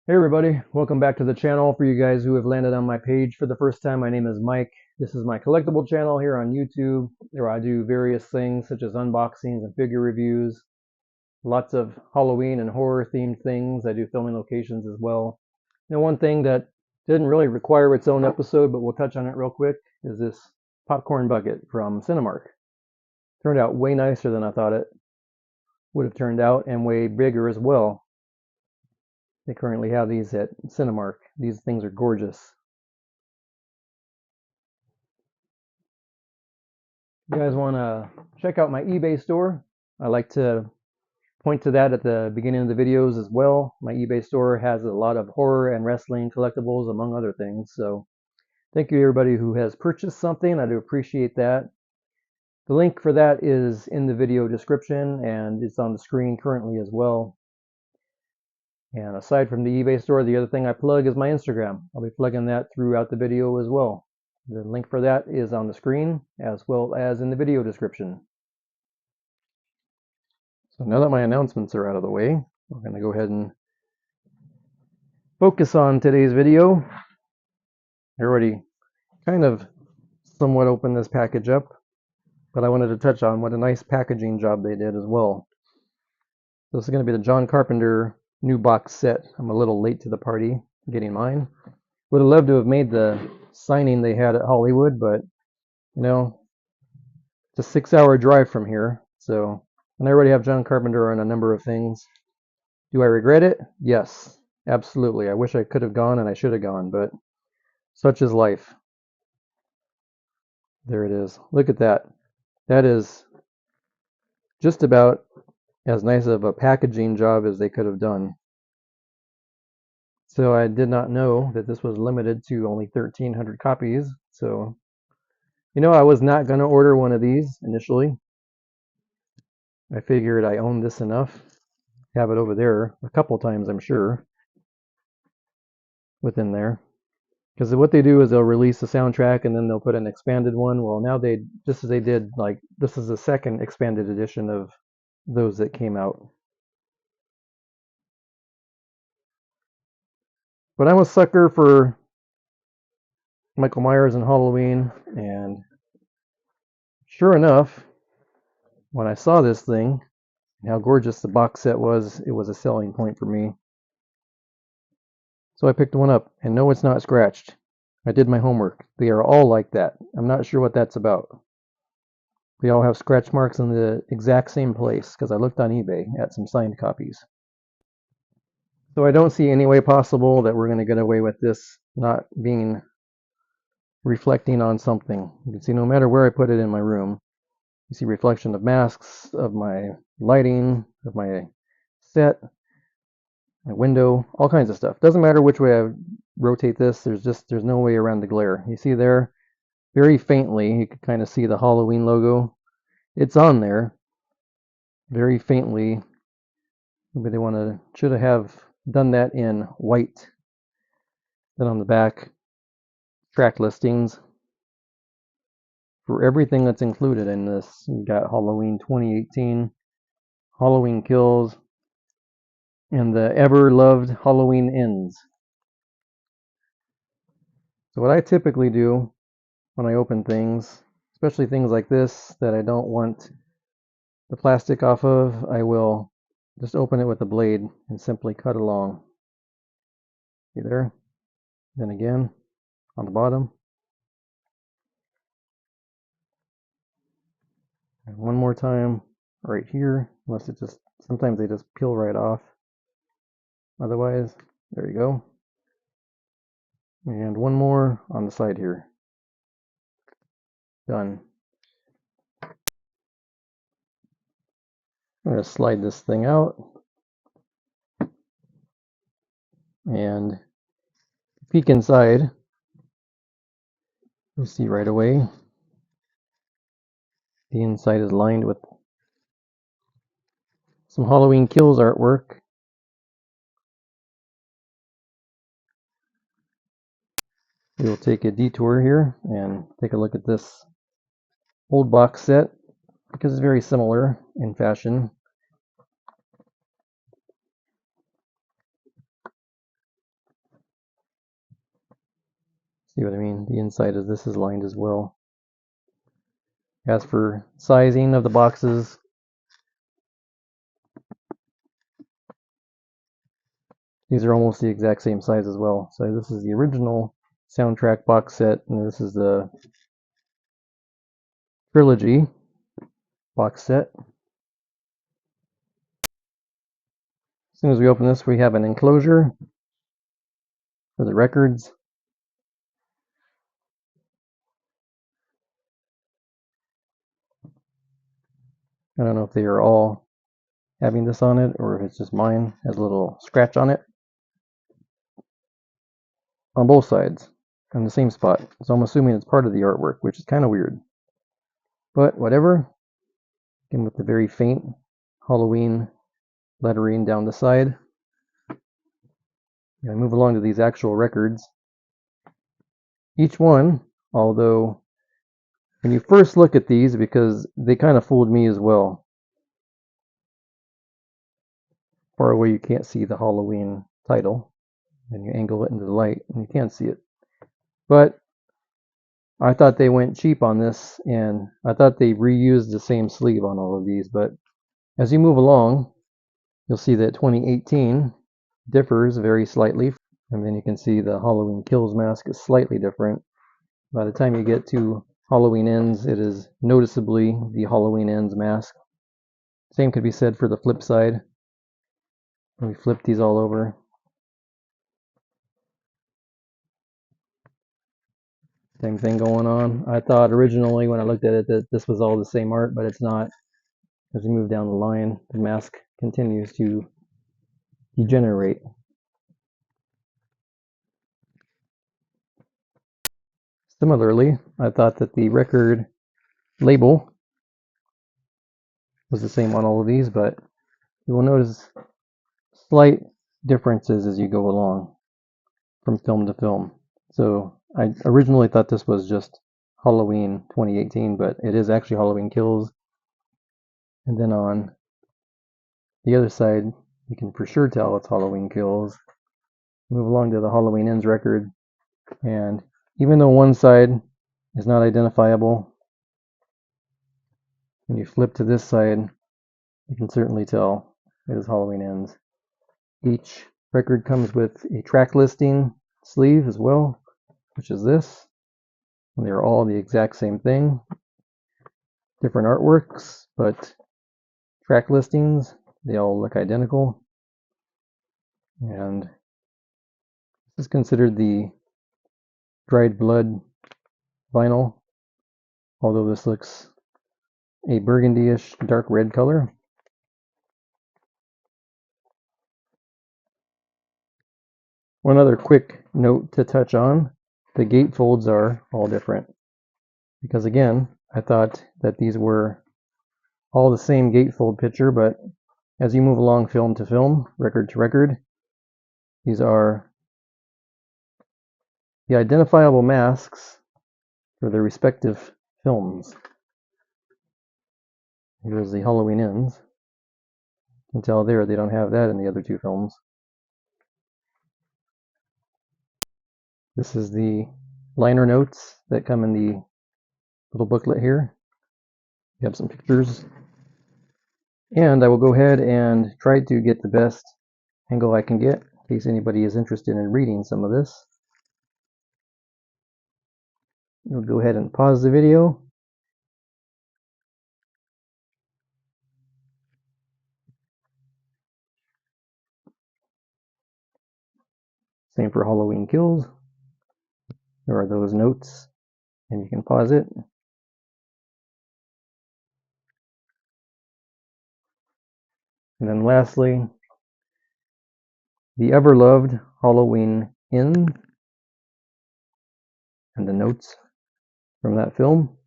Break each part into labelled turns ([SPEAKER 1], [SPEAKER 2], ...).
[SPEAKER 1] Hey everybody, welcome back to the channel. For you guys who have landed on my page for the first time, my name is Mike. This is my collectible channel here on YouTube, where I do various things such as unboxings and figure reviews, lots of Halloween and horror themed things. I do filming locations as well. One thing that didn't really require its own episode, but we'll touch on it real quick, is this popcorn bucket from Cinemark. Turned out way nicer than I thought it would have turned out, and way bigger as well. They currently have these at Cinemark. These things are gorgeous. If you guys want to check out my eBay store, I like to point to that at the beginning of the videos as well. My eBay store has a lot of horror and wrestling collectibles, among other things. So thank you to everybody who has purchased something. I do appreciate that. The link for that is in the video description, and it's on the screen currently as well. And aside from the eBay store, the other thing I plug is my Instagram. I'll be plugging that throughout the video as well. The link for that is on the screen as well as in the video description. So now that my announcements are out of the way, we're going to go ahead and focus on today's video. I already kind of somewhat opened this package up, but I wanted to touch on what a nice packaging job they did as well. This is going to be the John Carpenter new box set. I'm a little late to the party getting mine. Would have loved to have made the signing they had at Hollywood, but it's a 6-hour drive from here. So, and I already have John Carpenter on a number of things. Do I regret it? Yes, absolutely. I wish I could have gone and I should have gone, but such is life. There it is. Look at that. That is just about as nice of a packaging job as they could have done. So I did not know that this was limited to only 1,300 copies. So, I was not going to order one of these initially. I figured I owned this enough. Have it over there a couple times, I'm sure, within there. Because what they do is they'll release a soundtrack and then they'll put an expanded one. Well, now just as they did, like, this is the second expanded edition of those that came out. But I'm a sucker for Michael Myers and Halloween, and sure enough, when I saw this thing, and how gorgeous the box set was, it was a selling point for me. So I picked one up, and no, it's not scratched. I did my homework. They are all like that. I'm not sure what that's about. They all have scratch marks in the exact same place, because I looked on eBay at some signed copies. So I don't see any way possible that we're going to get away with this not being reflecting on something. You can see no matter where I put it in my room, you see reflection of masks, of my lighting, of my set, my window, all kinds of stuff. Doesn't matter which way I rotate this, there's no way around the glare. You see there, very faintly, you can kind of see the Halloween logo. It's on there, very faintly. Maybe they should have done that in white. Then on the back, track listings for everything that's included in this. You got Halloween 2018, Halloween Kills, and the ever-loved Halloween Ends. So what I typically do when I open things, especially things like this that I don't want the plastic off of, I will just open it with a blade and simply cut along. See there? Then again, on the bottom. And one more time right here, unless sometimes they just peel right off. Otherwise, there you go. And one more on the side here. Done. I'm going to slide this thing out. And peek inside. You see right away. The inside is lined with some Halloween Kills artwork. We will take a detour here and take a look at this old box set because it's very similar in fashion. See what I mean? The inside of this is lined as well. As for sizing of the boxes, these are almost the exact same size as well. So this is the original soundtrack box set, and this is the Trilogy box set. As soon as we open this, we have an enclosure for the records. I don't know if they are all having this on it or if it's just mine. It has a little scratch on it on both sides on the same spot. So I'm assuming it's part of the artwork, which is kind of weird. But whatever. Again, with the very faint Halloween lettering down the side. I move along to these actual records. Each one, although when you first look at these, because they kind of fooled me as well. Far away you can't see the Halloween title, and you angle it into the light and you can't see it. But I thought they went cheap on this, and I thought they reused the same sleeve on all of these, but as you move along, you'll see that 2018 differs very slightly, and then you can see the Halloween Kills mask is slightly different. By the time you get to Halloween Ends, it is noticeably the Halloween Ends mask. Same could be said for the flip side. When we flip these all over, same thing going on. I thought originally when I looked at it that this was all the same art, but it's not. As we move down the line, the mask continues to degenerate. Similarly, I thought that the record label was the same on all of these, but you will notice slight differences as you go along from film to film. So I originally thought this was just Halloween 2018, but it is actually Halloween Kills. And then on the other side, you can for sure tell it's Halloween Kills. Move along to the Halloween Ends record, and even though one side is not identifiable, when you flip to this side, you can certainly tell it is Halloween Ends. Each record comes with a track listing sleeve as well, which is this. And they're all the exact same thing. Different artworks, but track listings, they all look identical. And this is considered the dried blood vinyl, although this looks a burgundy-ish dark red color. One other quick note to touch on, the gatefolds are all different. Because again, I thought that these were all the same gatefold picture, but as you move along film to film, record to record, these are the identifiable masks for their respective films. Here's the Halloween Ends. You can tell there they don't have that in the other two films. This is the liner notes that come in the little booklet here. You have some pictures. And I will go ahead and try to get the best angle I can get in case anybody is interested in reading some of this. We'll go ahead and pause the video. Same for Halloween Kills. There are those notes, and you can pause it. And then lastly, the ever-loved Halloween Ends and the notes from that film.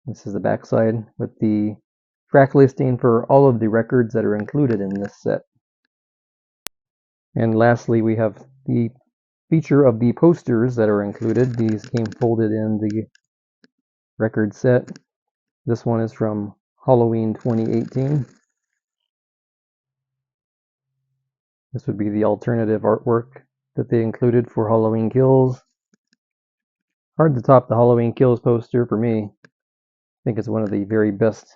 [SPEAKER 1] This is the backside with the track listing for all of the records that are included in this set. And lastly, we have the feature of the posters that are included. These came folded in the record set. This one is from Halloween 2018. This would be the alternative artwork that they included for Halloween Kills. Hard to top the Halloween Kills poster for me. I think it's one of the very best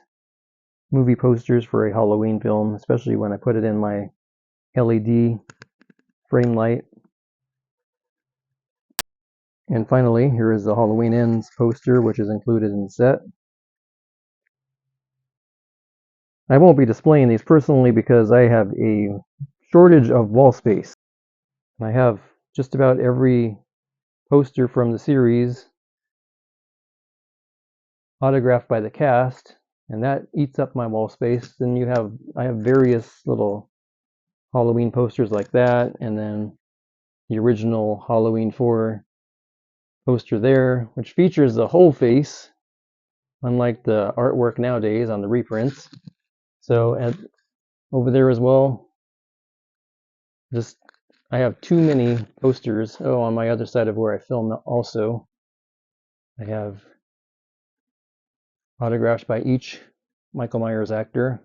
[SPEAKER 1] movie posters for a Halloween film, especially when I put it in my LED frame light. And finally, here is the Halloween Ends poster, which is included in the set. I won't be displaying these personally because I have a shortage of wall space. I have just about every poster from the series autographed by the cast, and that eats up my wall space. Then I have various little Halloween posters like that, and then the original Halloween 4 poster there, which features the whole face, unlike the artwork nowadays on the reprints. So over there as well, I have too many posters. Oh, on my other side of where I film also, I have autographs by each Michael Myers actor.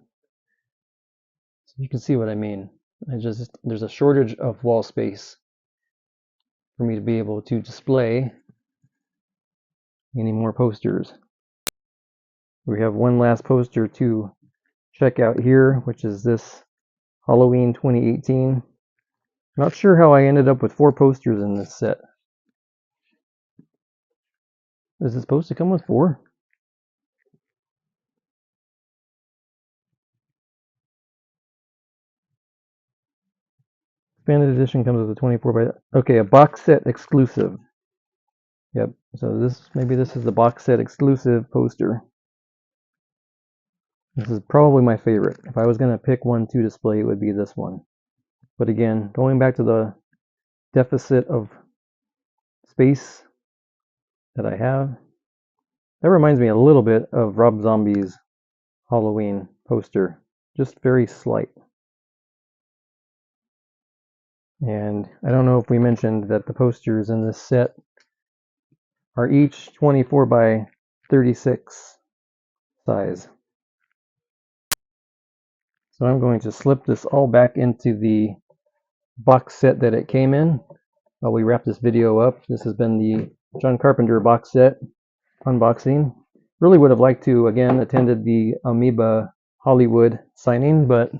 [SPEAKER 1] So you can see what I mean. There's a shortage of wall space for me to be able to display any more posters. We have one last poster to check out here, which is this Halloween 2018. Not sure how I ended up with 4 posters in this set. Is it supposed to come with 4? Expanded edition comes with a 24 by... Okay, a box set exclusive. Yep, so maybe this is the box set exclusive poster. This is probably my favorite. If I was going to pick one to display, it would be this one. But again, going back to the deficit of space that I have, that reminds me a little bit of Rob Zombie's Halloween poster. Just very slight. And I don't know if we mentioned that the posters in this set are each 24 by 36 size. So I'm going to slip this all back into the box set that it came in while we wrap this video up. This has been the John Carpenter box set unboxing. Really would have liked to, again, attended the Amoeba Hollywood signing, but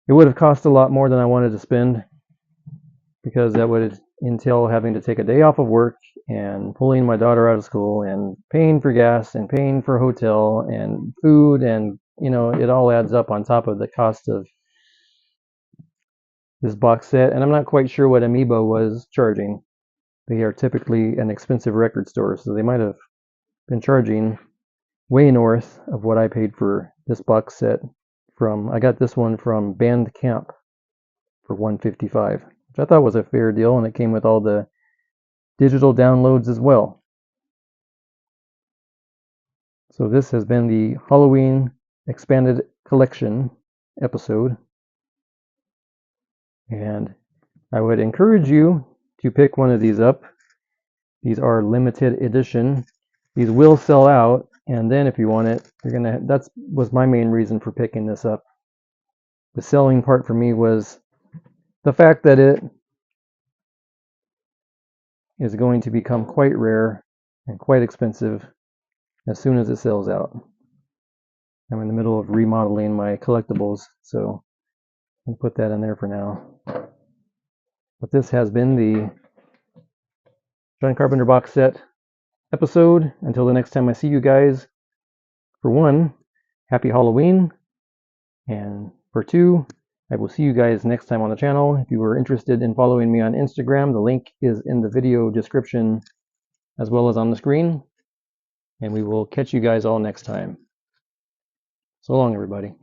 [SPEAKER 1] it would have cost a lot more than I wanted to spend, because that would entail having to take a day off of work and pulling my daughter out of school and paying for gas and paying for hotel and food, and it all adds up on top of the cost of this box set. And I'm not quite sure what Amoeba was charging. They are typically an expensive record store, so they might have been charging way north of what I paid for this box set. I got this one from Bandcamp for $155, which I thought was a fair deal, and it came with all the digital downloads as well. So this has been the Halloween Expanded Collection episode, and I would encourage you to pick one of these up. These are limited edition. These will sell out, and then if you want it, that was my main reason for picking this up. The selling part for me was the fact that it is going to become quite rare and quite expensive as soon as it sells out. I'm in the middle of remodeling my collectibles, so I'll put that in there for now. But this has been the John Carpenter box set episode. Until the next time I see you guys, for one, happy Halloween, and for two, I will see you guys next time on the channel. If you were interested in following me on Instagram, the link is in the video description as well as on the screen. And we will catch you guys all next time. So long, everybody.